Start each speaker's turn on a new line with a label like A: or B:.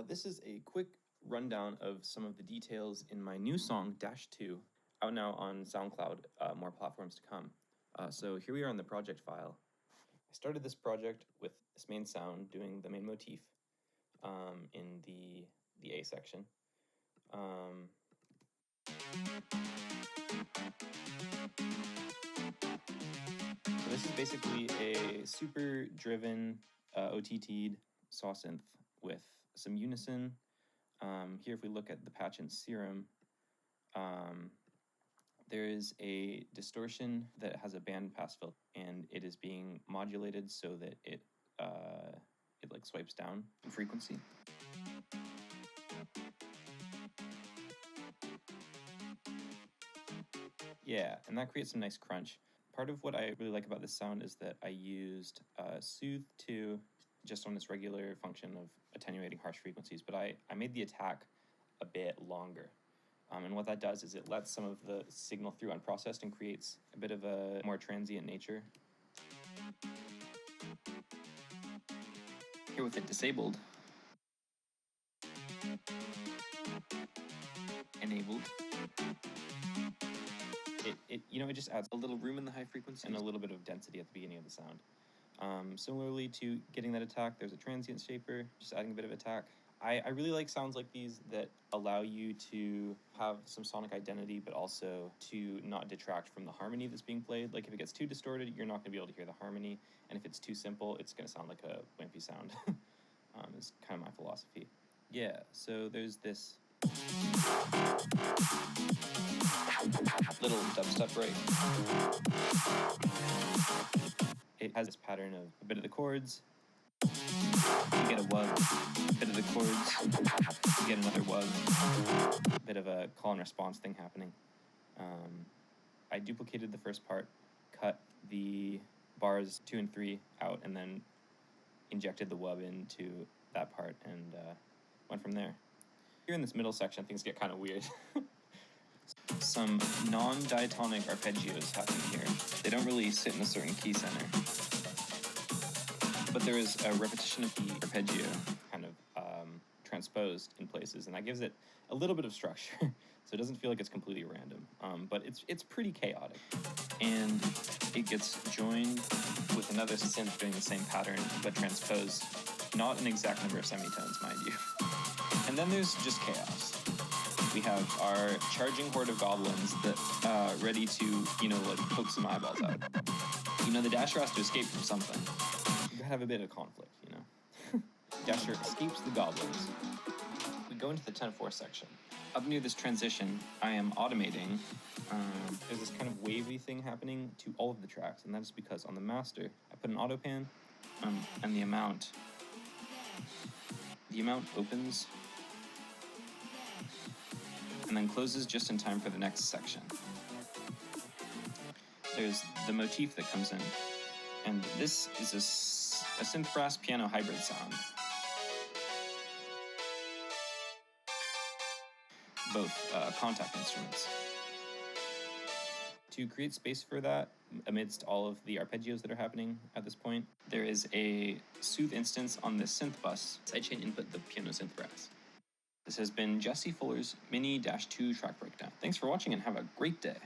A: This is a quick rundown of some of the details in my new song, Dash 2, out now on SoundCloud, more platforms to come. So here we are in the project file. I started this project with this main sound doing the main motif in the A section. So this is basically a super driven OTT'd saw synth with some unison. Here, if we look at the patch in Serum, there is a distortion that has a bandpass filter, and it is being modulated so that it like swipes down in frequency. Yeah, and that creates some nice crunch. Part of what I really like about this sound is that I used Soothe 2 just on this regular function of attenuating harsh frequencies, but I made the attack a bit longer. And what that does is it lets some of the signal through unprocessed and creates a bit of a more transient nature. Here with it disabled, enabled, it just adds a little room in the high frequency and a little bit of density at the beginning of the sound. Similarly to getting that attack, there's a transient shaper, just adding a bit of attack. I really like sounds like these that allow you to have some sonic identity, but also to not detract from the harmony that's being played. Like if it gets too distorted, you're not going to be able to hear the harmony. And if it's too simple, it's going to sound like a wimpy sound. Is kind of my philosophy. Yeah, so there's this little dubstep break. It has this pattern of a bit of the chords, you get a wub, a bit of the chords, you get another wub, a bit of a call and response thing happening. I duplicated the first part, cut the bars 2 and 3 out, and then injected the wub into that part and went from there. Here in this middle section, things get kind of weird. Some non-diatonic arpeggios happen here. They don't really sit in a certain key center. But there is a repetition of the arpeggio kind of transposed in places, and that gives it a little bit of structure, so it doesn't feel like it's completely random. But it's pretty chaotic. And it gets joined with another synth doing the same pattern, but transposed. Not an exact number of semitones, mind you. And then there's just chaos. We have our charging horde of goblins that ready to, like poke some eyeballs out. The Dasher has to escape from something. You gotta have a bit of conflict, Dasher escapes the goblins. We go into the 10-4 section. Up near this transition, I am automating. There's this kind of wavy thing happening to all of the tracks, and that is because on the master, I put an auto pan, and the amount opens and then closes just in time for the next section. There's the motif that comes in, and this is a synth brass piano hybrid sound. Both contact instruments. To create space for that, amidst all of the arpeggios that are happening at this point, there is a Soothe instance on this synth bus. Sidechain input the piano synth brass. This has been Jesse Fuller's Mini-2 track breakdown. Thanks for watching and have a great day.